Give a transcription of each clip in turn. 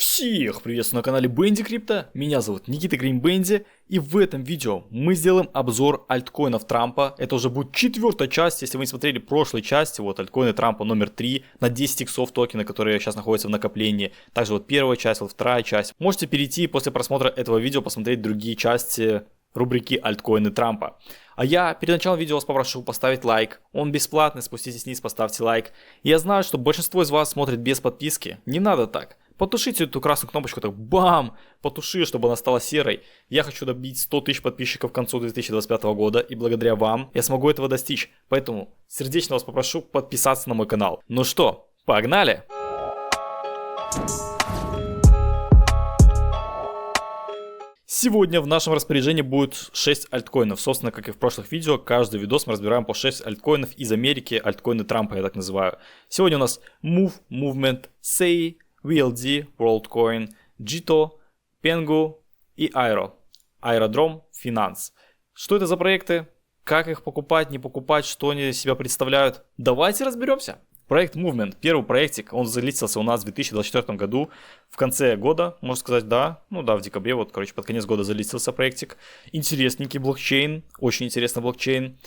Всех приветствую на канале Бенди Крипто, меня зовут Никита Гринбенди, и в этом видео мы сделаем обзор альткоинов Трампа. Это уже будет четвертая часть, если вы не смотрели прошлой части, вот альткоины Трампа номер 3 на 10 иксов токены, которые сейчас находятся в накоплении. Также вот первая часть, вот вторая часть. Можете перейти после просмотра этого видео, посмотреть другие части рубрики альткоины Трампа. А я перед началом видео вас попрошу поставить лайк, он бесплатный, спуститесь вниз, поставьте лайк. Я знаю, что большинство из вас смотрит без подписки, не надо так. Потушите эту красную кнопочку, так бам, потуши, чтобы она стала серой. Я хочу добить 100 тысяч подписчиков к концу 2025 года, и благодаря вам я смогу этого достичь. Поэтому сердечно вас попрошу подписаться на мой канал. Ну что, погнали! Сегодня в нашем распоряжении будет 6 альткоинов. Собственно, как и в прошлых видео, каждый видос мы разбираем по 6 альткоинов из Америки, альткоины Трампа я так называю. Сегодня у нас Move, Movement, Sei, VLD, WorldCoin, Jito, Pengu и Aero. Аэродром, Finance. Что это за проекты? Как их покупать, не покупать, что они из себя представляют? Давайте разберемся. Проект Movement, первый проектик, он залистился у нас в 2024 году, в конце года, можно сказать, да, в декабре, под конец года залистился проектик. Интересненький блокчейн, очень интересный блокчейн.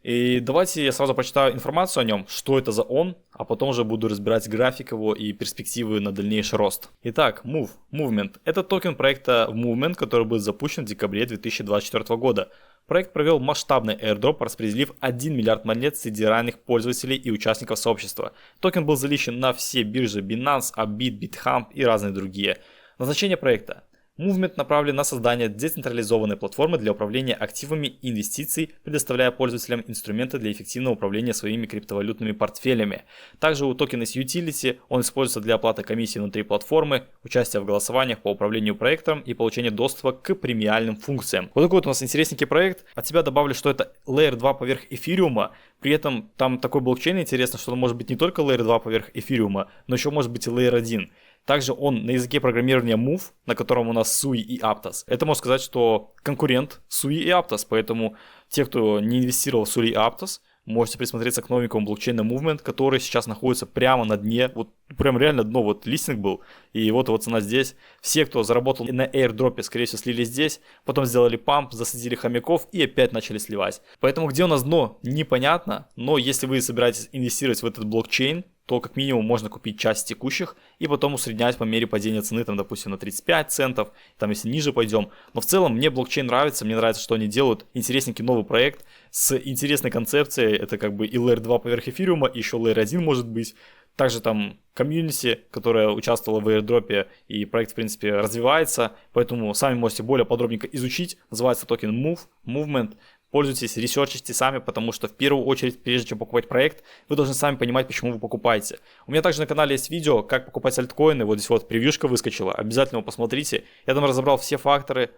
И давайте я сразу прочитаю информацию о нем, что это за он, а потом уже буду разбирать график его и перспективы на дальнейший рост. Итак, Movement. Это токен проекта Movement, который был запущен в декабре 2024 года. Проект провел масштабный airdrop, распределив 1 миллиард монет среди ранних пользователей и участников сообщества. Токен был заличен на все биржи Binance, Abit, BitHump и разные другие. Назначение проекта. Movement направлен на создание децентрализованной платформы для управления активами и инвестиций, предоставляя пользователям инструменты для эффективного управления своими криптовалютными портфелями. Также у токена с Utility он используется для оплаты комиссий внутри платформы, участия в голосованиях по управлению проектом и получения доступа к премиальным функциям. Вот такой вот у нас интересненький проект. От себя добавлю, что это Layer 2 поверх эфириума. При этом там такой блокчейн интересно, что он может быть не только Layer 2 поверх эфириума, но еще может быть и Layer 1. Также он на языке программирования Move, на котором у нас Sui и Aptos. Это можно сказать, что конкурент Sui и Aptos, поэтому те, кто не инвестировал в Sui и Aptos, можете присмотреться к новенькому блокчейну Movement, который сейчас находится прямо на дне, вот прям реально дно, вот листинг был, и вот его цена здесь. Все, кто заработал на airdropе, скорее всего, слили здесь, потом сделали памп, засадили хомяков и опять начали сливать. Поэтому где у нас дно, непонятно, но если вы собираетесь инвестировать в этот блокчейн, то как минимум можно купить часть текущих и потом усреднять по мере падения цены, там, допустим, на 35 центов, там, если ниже пойдем. Но в целом мне блокчейн нравится, мне нравится, что они делают. Интересненький новый проект с интересной концепцией. Это как бы и Layer 2 поверх эфириума, и еще Layer 1 может быть. Также там комьюнити, которая участвовала в airdropе, и проект, в принципе, развивается. Поэтому сами можете более подробненько изучить. Называется токен Movement. Пользуйтесь, ресерчите сами, потому что в первую очередь, прежде чем покупать проект, вы должны сами понимать, почему вы покупаете. У меня также на канале есть видео, как покупать альткоины, вот здесь вот превьюшка выскочила, обязательно его посмотрите. Я там разобрал все факторы,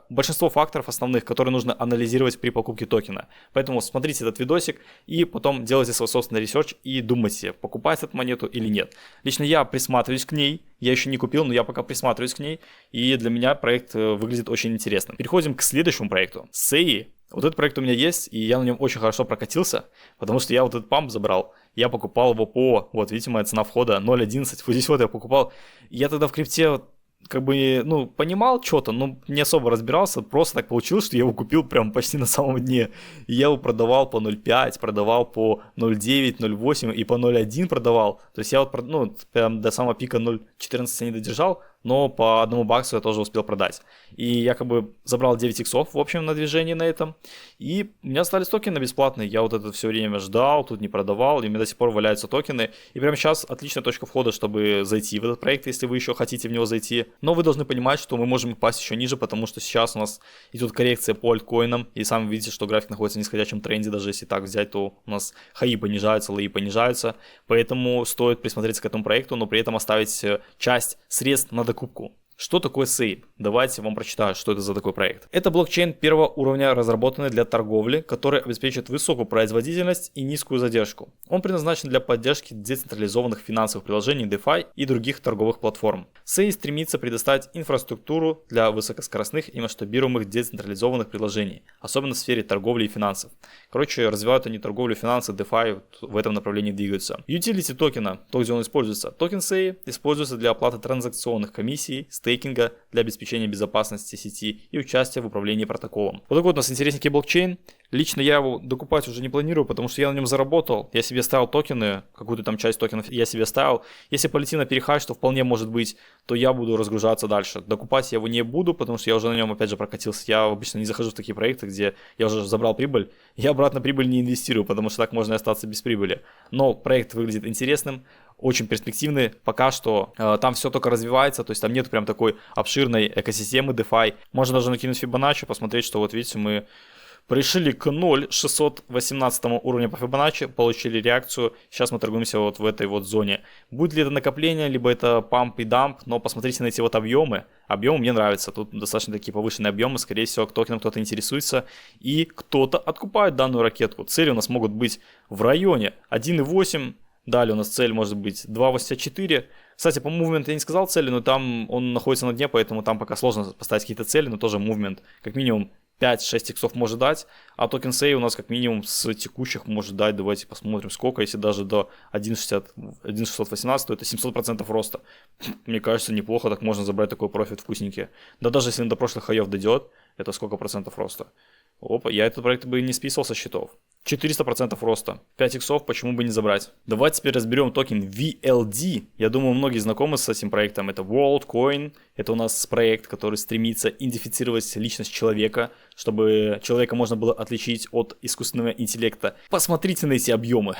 большинство факторов основных, которые нужно анализировать при покупке токена. Поэтому смотрите этот видосик и потом делайте свой собственный ресерч и думайте, покупать эту монету или нет. Лично я присматриваюсь к ней, я еще не купил, но я пока присматриваюсь к ней, и для меня проект выглядит очень интересно. Переходим к следующему проекту. Sei. Вот этот проект у меня есть, и я на нем очень хорошо прокатился, потому что я вот этот памп забрал. Я покупал его вот видите, моя цена входа 0.11, вот здесь вот я покупал. Я тогда в крипте понимал что-то, но не особо разбирался, просто так получилось, что я его купил прям почти на самом дне. И я его продавал по 0.5, продавал по 0.9, 0.8 и по 0.1 продавал. То есть я прям до самого пика 0.14 не додержал, но по 1 баксу я тоже успел продать. И я забрал 9 иксов в общем на движении на этом. И у меня остались токены бесплатные. Я вот это все время ждал, тут не продавал, и у меня до сих пор валяются токены. И прямо сейчас отличная точка входа, чтобы зайти в этот проект, если вы еще хотите в него зайти. Но вы должны понимать, что мы можем упасть еще ниже, потому что сейчас у нас идет коррекция по альткоинам. И сами видите, что график находится в нисходящем тренде. Даже если так взять, то у нас хаи понижаются, лои понижаются. Поэтому стоит присмотреться к этому проекту, но при этом оставить часть средств на докупку. Что такое Sei? Давайте вам прочитаю, что это за такой проект. Это блокчейн первого уровня, разработанный для торговли, который обеспечит высокую производительность и низкую задержку. Он предназначен для поддержки децентрализованных финансовых приложений DeFi и других торговых платформ. Sei стремится предоставить инфраструктуру для высокоскоростных и масштабируемых децентрализованных приложений, особенно в сфере торговли и финансов. Короче, развивают они торговлю, финансы, DeFi в этом направлении двигаются. Utility токена, то, где он используется. Токен Sei используется для оплаты транзакционных комиссий, стейкинга, для обеспечения безопасности сети и участия в управлении протоколом. Вот такой вот у нас интересненький блокчейн. Лично я его докупать уже не планирую, потому что я на нем заработал. Я себе ставил токены, какую-то там часть токенов я себе ставил. Если полетим на перехайд, что вполне может быть, то я буду разгружаться дальше. Докупать я его не буду, потому что я уже на нем опять же прокатился. Я обычно не захожу в такие проекты, где я уже забрал прибыль. Я обратно прибыль не инвестирую, потому что так можно и остаться без прибыли. Но проект выглядит интересным. Очень перспективный, пока что там все только развивается, то есть там нет прям такой обширной экосистемы DeFi. Можно даже накинуть Fibonacci, посмотреть, что вот видите, мы пришли к 0,618 уровня по Fibonacci, получили реакцию, сейчас мы торгуемся вот в этой вот зоне. Будет ли это накопление, либо это памп и дамп, но посмотрите на эти вот объемы. Объемы мне нравятся, тут достаточно такие повышенные объемы, скорее всего к токенам кто-то интересуется и кто-то откупает данную ракетку. Цели у нас могут быть в районе 1,8. Далее у нас цель может быть 2.84. Кстати, по movement я не сказал цели, но там он находится на дне, поэтому там пока сложно поставить какие-то цели, но тоже movement как минимум 5-6 иксов может дать, а токен Sei у нас как минимум с текущих может дать, давайте посмотрим сколько, если даже до 1.618, то это 700% роста. Мне кажется, неплохо, так можно забрать такой профит вкусненький. Да даже если он до прошлых хаев дойдет, это сколько процентов роста? Опа, я этот проект бы не списывал со счетов. 400% роста. 5 иксов, почему бы не забрать? Давайте теперь разберем токен VLD. Я думаю, многие знакомы с этим проектом. Это WorldCoin. Это у нас проект, который стремится идентифицировать личность человека, чтобы человека можно было отличить от искусственного интеллекта. Посмотрите на эти объемы.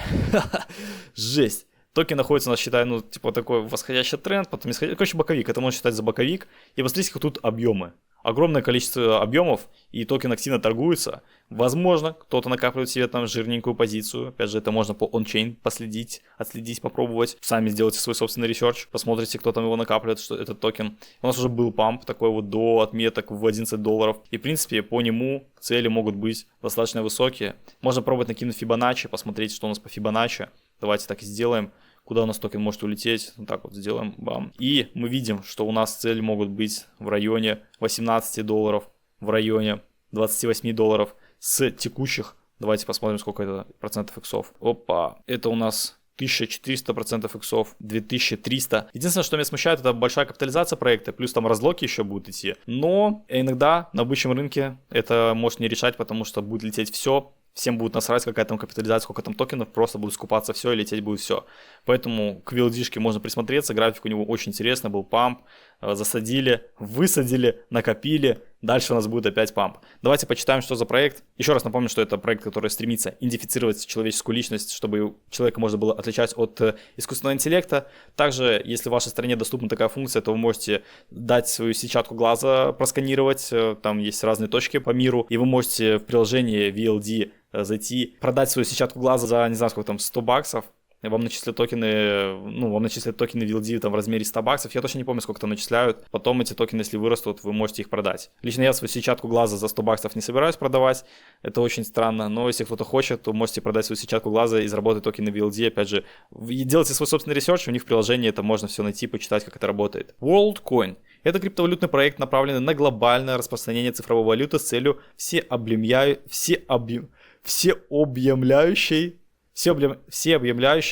Жесть. Токен находится у нас, считай, ну, типа такой восходящий тренд, потом исходящий. Короче, боковик. Это можно считать за боковик. И посмотрите, как тут объемы. Огромное количество объемов, и токен активно торгуется. Возможно, кто-то накапливает себе там жирненькую позицию. Опять же, это можно по ончейн последить, отследить, попробовать. Сами сделайте свой собственный ресерч, посмотрите, кто там его накапливает, что этот токен. У нас уже был памп такой вот до отметок в $11. И, в принципе, по нему цели могут быть достаточно высокие. Можно пробовать накинуть Fibonacci, посмотреть, что у нас по Fibonacci. Давайте так и сделаем. Куда у нас токен может улететь. Вот так вот сделаем. Бам. И мы видим, что у нас цели могут быть в районе $18, в районе $28 с текущих. Давайте посмотрим, сколько это процентов иксов. Опа. Это у нас 1400% иксов, 2300. Единственное, что меня смущает, это большая капитализация проекта, плюс там разлоки еще будут идти. Но иногда на бычьем рынке это может не решать, потому что будет лететь все. Всем будет насрать, какая там капитализация, сколько там токенов, просто будут скупаться все и лететь будет все. Поэтому к VLD-шке можно присмотреться, график у него очень интересный, был памп, засадили, высадили, накопили, дальше у нас будет опять памп. Давайте почитаем, что за проект. Еще раз напомню, что это проект, который стремится идентифицировать человеческую личность, чтобы человека можно было отличать от искусственного интеллекта. Также, если в вашей стране доступна такая функция, то вы можете дать свою сетчатку глаза, просканировать, там есть разные точки по миру, и вы можете в приложении VLD зайти, продать свою сетчатку глаза за, не знаю, сколько там, $100, вам начислят токены, VLD там в размере $100, я точно не помню, сколько там начисляют, потом эти токены, если вырастут, вы можете их продать. Лично я свою сетчатку глаза за $100 не собираюсь продавать, это очень странно, но если кто-то хочет, то можете продать свою сетчатку глаза и заработать токены VLD, опять же, делайте свой собственный ресерч, у них в приложении это можно все найти, почитать, как это работает. WorldCoin. Это криптовалютный проект, направленный на глобальное распространение цифровой валюты с целью всеобъемляющей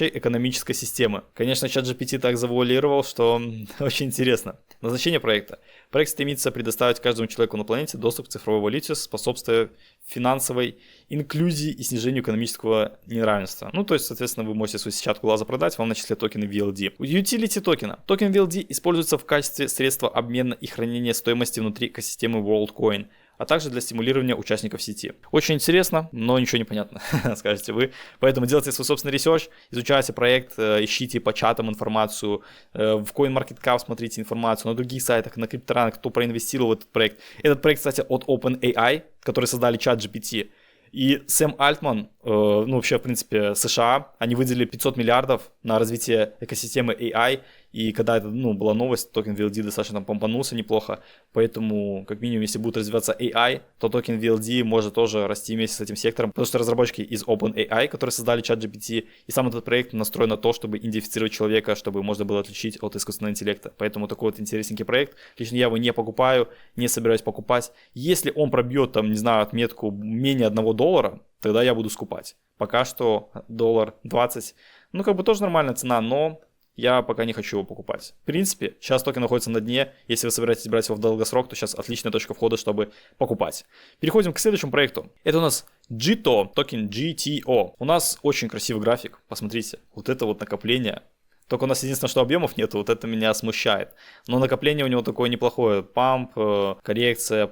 экономической системы. Конечно, ChatGPT так завуалировал, что очень интересно. Назначение проекта. Проект стремится предоставить каждому человеку на планете доступ к цифровой валюте, способствуя финансовой инклюзии и снижению экономического неравенства. Ну, то есть, соответственно, вы можете свою сетчатку глаза продать, вам начислят токены VLD. Utility токена. Токен VLD используется в качестве средства обмена и хранения стоимости внутри экосистемы WorldCoin, а также для стимулирования участников сети. Очень интересно, но ничего не понятно, скажете вы. Поэтому делайте свой собственный ресерч, изучайте проект, ищите по чатам информацию, в CoinMarketCap смотрите информацию, на других сайтах, на CryptoRank, кто проинвестировал в этот проект. Этот проект, кстати, от OpenAI, который создали ChatGPT. И Сэм Альтман, вообще, в принципе, США, они выделили $500 миллиардов на развитие экосистемы AI, И когда это, была новость, токен VLD достаточно там помпанулся неплохо. Поэтому, как минимум, если будет развиваться AI, то токен VLD может тоже расти вместе с этим сектором. Потому что разработчики из OpenAI, которые создали ChatGPT, и сам этот проект настроен на то, чтобы идентифицировать человека, чтобы можно было отличить от искусственного интеллекта. Поэтому такой вот интересненький проект. Лично я его не покупаю, не собираюсь покупать. Если он пробьет, там, не знаю, отметку менее $1, тогда я буду скупать. Пока что $1.20, тоже нормальная цена, но я пока не хочу его покупать. В принципе, сейчас токен находится на дне. Если вы собираетесь брать его в долгосрок, то сейчас отличная точка входа, чтобы покупать. Переходим к следующему проекту. Это у нас GTO, токен GTO. У нас очень красивый график. Посмотрите, вот это вот накопление. Только у нас единственное, что объемов нету, вот это меня смущает. Но накопление у него такое неплохое. Памп, коррекция.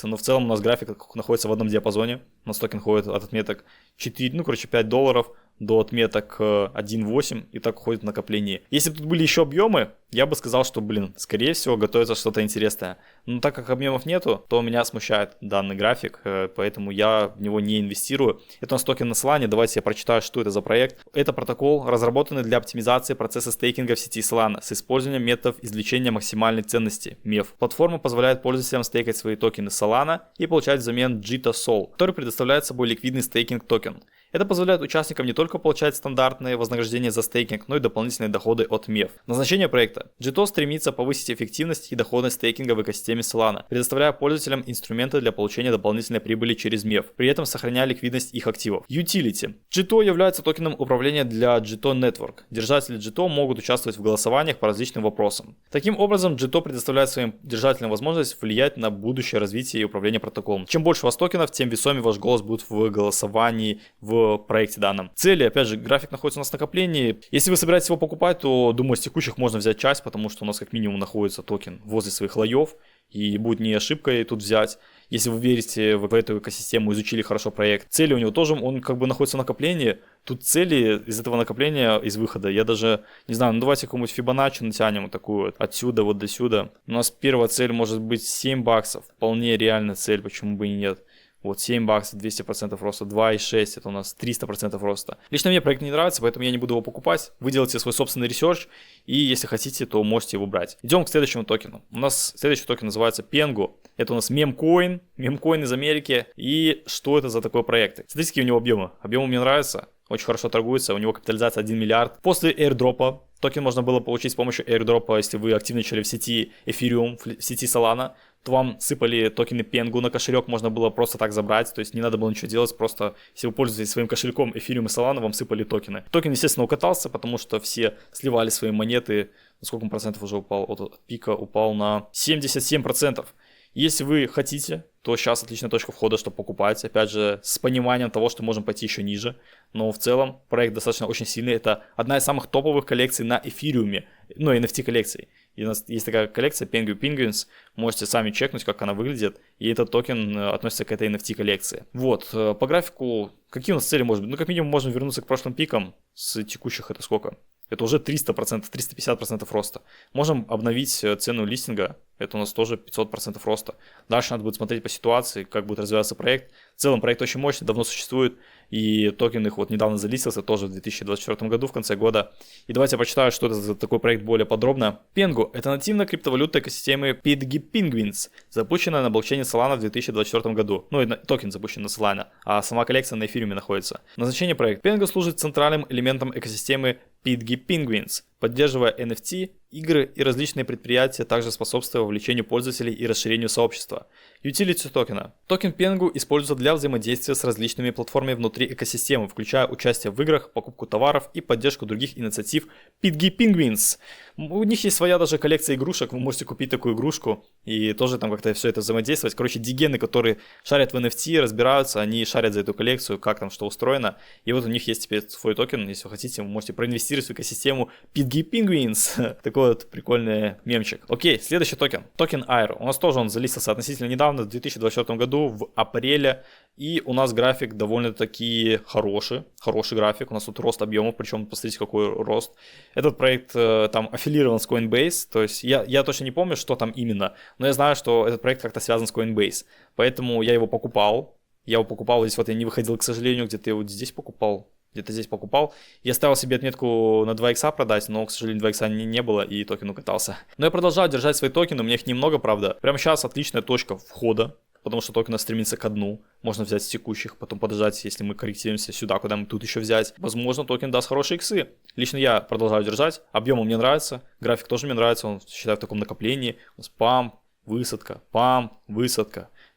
Но в целом у нас график находится в одном диапазоне. У нас токен ходит от отметок $5 до отметок 1.8 и так уходит в накопление. Если бы тут были еще объемы, я бы сказал, что, скорее всего, готовится что-то интересное. Но так как объемов нету, то меня смущает данный график, поэтому я в него не инвестирую. Это у нас токен на Solana. Давайте я прочитаю, что это за проект. Это протокол, разработанный для оптимизации процесса стейкинга в сети Solana с использованием методов извлечения максимальной ценности MEF. Платформа позволяет пользователям стейкать свои токены Solana и получать взамен JITA SOL, который предоставляет собой ликвидный стейкинг токен. Это позволяет участникам не только получать стандартные вознаграждения за стейкинг, но и дополнительные доходы от MEF. Назначение проекта. GTO стремится повысить эффективность и доходность стейкинга в экосистеме Solana, предоставляя пользователям инструменты для получения дополнительной прибыли через MEF, при этом сохраняя ликвидность их активов. Utility. GTO является токеном управления для GTO Network. Держатели GTO могут участвовать в голосованиях по различным вопросам. Таким образом, GTO предоставляет своим держателям возможность влиять на будущее развитие и управление протоколом. Чем больше у вас токенов, тем весомее ваш голос будет в голосовании в проекте данном. Цели, опять же, график находится у нас в накоплении. Если вы собираетесь его покупать, то, думаю, с текущих можно взять часть, потому что у нас как минимум находится токен возле своих лоев, и будет не ошибкой тут взять. Если вы верите в эту экосистему, изучили хорошо проект. Цели у него тоже, он находится в накоплении. Тут цели из этого накопления, из выхода, я даже не знаю, давайте какую-нибудь Фибоначчи натянем вот такую вот, отсюда вот до сюда. У нас первая цель может быть $7, вполне реальная цель, почему бы и нет. Вот $7, 200% роста, 2,6, это у нас 300% роста. Лично мне проект не нравится, поэтому я не буду его покупать. Вы делаете свой собственный ресерч, и если хотите, то можете его брать. Идем к следующему токену. У нас следующий токен называется Pengu. Это у нас мемкоин из Америки. И что это за такой проект? Смотрите, какие у него объемы. Объемы мне нравятся, очень хорошо торгуется, у него капитализация 1 миллиард. После airdropа, токен можно было получить с помощью airdropа, если вы активничали в сети Ethereum, в сети Solana, то вам сыпали токены Pengu на кошелек, можно было просто так забрать, то есть не надо было ничего делать, просто если вы пользуетесь своим кошельком Ethereum и Solana, вам сыпали токены. Токен, естественно, укатался, потому что все сливали свои монеты, на сколько он процентов уже упал, от пика упал на 77%. Если вы хотите, то сейчас отличная точка входа, чтобы покупать. Опять же, с пониманием того, что можем пойти еще ниже. Но в целом проект достаточно очень сильный. Это одна из самых топовых коллекций на эфириуме. NFT коллекций. И у нас есть такая коллекция Pengu Penguins. Можете сами чекнуть, как она выглядит. И этот токен относится к этой NFT коллекции. Вот, по графику, какие у нас цели может быть? Как минимум можем вернуться к прошлым пикам. С текущих это сколько? Это уже 300%, 350% роста. Можем обновить цену листинга. Это у нас тоже 500% роста. Дальше надо будет смотреть по ситуации, как будет развиваться проект. В целом проект очень мощный, давно существует. И токен их недавно залистился, тоже в 2024 году, в конце года. И давайте я почитаю, что это за такой проект более подробно. Pengu – это нативная криптовалюта экосистемы Pidgey Penguins, запущенная на блокчейне Solana в 2024 году. И токен запущен на Solana, а сама коллекция на эфириуме находится. Назначение проекта. Pengu служит центральным элементом экосистемы Pidgey Penguins, поддерживая NFT, игры и различные предприятия, также способствуя вовлечению пользователей и расширению сообщества. Utility токена. Токен Pengu используется для взаимодействия с различными платформами внутри экосистемы, включая участие в играх, покупку товаров и поддержку других инициатив Pidgey Penguins. У них есть своя даже коллекция игрушек, вы можете купить такую игрушку и тоже там как-то все это взаимодействовать. Короче, дигены, которые шарят в NFT, разбираются, они шарят за эту коллекцию, как там что устроено. И вот у них есть теперь свой токен, если вы хотите, вы можете проинвестировать в экосистему Pidgey Penguins. Такой вот прикольный мемчик. Окей, следующий токен. Токен Airo. У нас тоже он залистился относительно недавно, в 2024 году, в апреле. И у нас график довольно-таки хороший график. У нас тут рост объемов, причем посмотрите, какой рост. Этот проект там аффилирован с Coinbase, то есть я точно не помню, что там именно, но я знаю, что этот проект как-то связан с Coinbase. Поэтому я его покупал. Здесь вот я не выходил, к сожалению, где-то я вот здесь покупал. где-то здесь покупал. Я ставил себе отметку на 2 икса продать, но, к сожалению, 2 икса не было и токен укатался. Но я продолжаю держать свои токены, у меня их немного, правда. Прямо сейчас отличная точка входа, потому что токен стремится ко дну. Можно взять с текущих, потом подождать, если мы корректируемся сюда, куда мы тут еще взять. Возможно, токен даст хорошие иксы. Лично я продолжаю держать, объемы мне нравятся, график тоже мне нравится, он считаю в таком накоплении. У нас памп, высадка.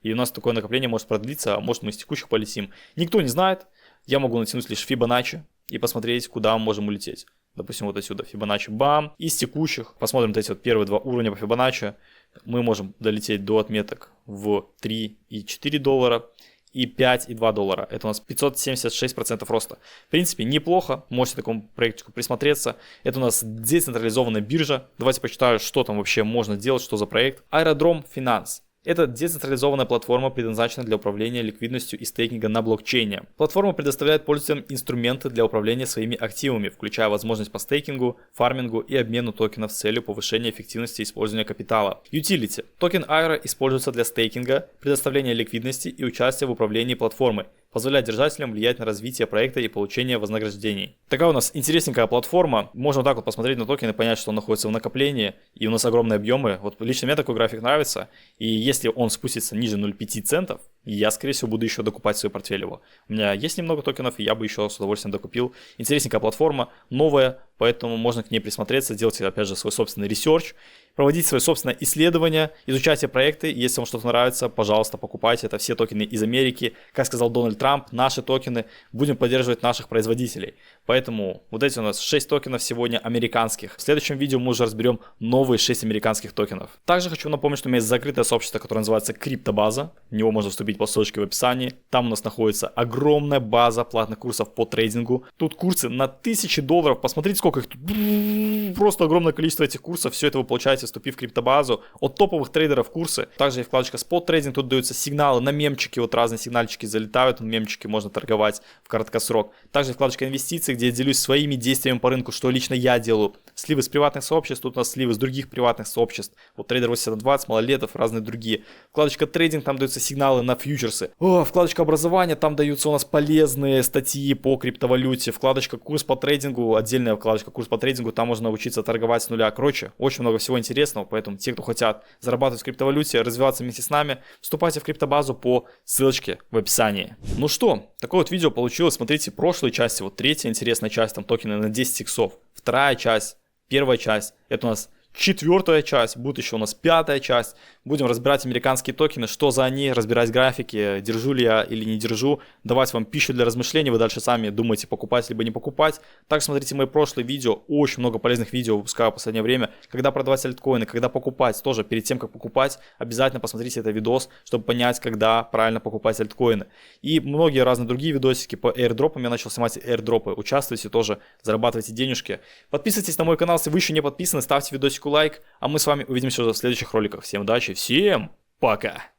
И у нас такое накопление может продлиться, а может мы из текущих полетим. Никто не знает. Я могу натянуть лишь Fibonacci и посмотреть, куда мы можем улететь. Допустим, вот отсюда Fibonacci, бам. Из текущих, посмотрим вот эти вот первые 2 уровня по Fibonacci. Мы можем долететь до отметок в $3,4 и $5,2. Это у нас 576% роста. В принципе, неплохо. Можете к такому проектику присмотреться. Это у нас децентрализованная биржа. Давайте почитаю, что там вообще можно делать, что за проект. Аэродром Finance. Это децентрализованная платформа, предназначенная для управления ликвидностью и стейкинга на блокчейне. Платформа предоставляет пользователям инструменты для управления своими активами, включая возможность по стейкингу, фармингу и обмену токенов с целью повышения эффективности использования капитала. Utility. Токен Aero используется для стейкинга, предоставления ликвидности и участия в управлении платформой. Позволяет держателям влиять на развитие проекта и получение вознаграждений. Такая у нас интересненькая платформа. Можно вот так вот посмотреть на токен и понять, что он находится в накоплении. И у нас огромные объемы. Вот лично мне такой график нравится. И если он спустится ниже 0,5 центов, я, скорее всего, буду еще докупать свой портфель его. У меня есть немного токенов, и я бы еще с удовольствием докупил. Интересненькая платформа, новая, поэтому можно к ней присмотреться, делать, опять же, свой собственный ресерч, проводить свое собственное исследование, изучайте проекты. Если вам что-то нравится, пожалуйста, покупайте. Это все токены из Америки. Как сказал Дональд Трамп, наши токены, будем поддерживать наших производителей. Поэтому вот эти у нас 6 токенов сегодня американских. В следующем видео мы уже разберем новые 6 американских токенов. Также хочу напомнить, что у меня есть закрытое сообщество, которое называется Криптобаза. В него можно вступить по ссылочке в описании. Там у нас находится огромная база платных курсов по трейдингу. Тут курсы на $1000. Посмотрите, сколько их тут. Просто огромное количество этих курсов. Все это вы получаете, вступив в криптобазу. От топовых трейдеров курсы. Также есть вкладочка спот трейдинг. Тут даются сигналы на мемчики. Вот разные сигнальчики залетают. Мемчики можно торговать в краткосрок. Также вкладочка инвестиции, где я делюсь своими действиями по рынку, что лично я делаю. Сливы с приватных сообществ. Тут у нас сливы с других приватных сообществ. Вот трейдер 8020, малолетов, разные другие. Вкладочка трейдинг, там даются сигналы на фьючерсы. Вкладочка образования, там даются у нас полезные статьи по криптовалюте. Вкладочка курс по трейдингу, отдельная вкладочка курс по трейдингу, там можно научиться торговать с нуля. Короче, очень много всего интересного, поэтому те, кто хотят зарабатывать в криптовалюте, развиваться вместе с нами, вступайте в криптобазу по ссылочке в описании. Ну что, такое вот видео получилось. Смотрите, прошлой части, вот третья интересная часть, там токены на 10 иксов. Вторая часть, первая часть, это у нас 4-я часть, будет еще у нас 5-я часть. Будем разбирать американские токены, что за они, разбирать графики, держу ли я или не держу, давать вам пищу для размышлений, вы дальше сами думаете, покупать либо не покупать. Также смотрите мои прошлые видео, очень много полезных видео выпускаю в последнее время, когда продавать альткоины, когда покупать, тоже перед тем, как покупать, обязательно посмотрите этот видос, чтобы понять, когда правильно покупать альткоины. И многие разные другие видосики по airdropам, я начал снимать airdropы, участвуйте тоже, зарабатывайте денежки. Подписывайтесь на мой канал, если вы еще не подписаны, ставьте видосику лайк, а мы с вами увидимся уже в следующих роликах. Всем удачи, всем пока!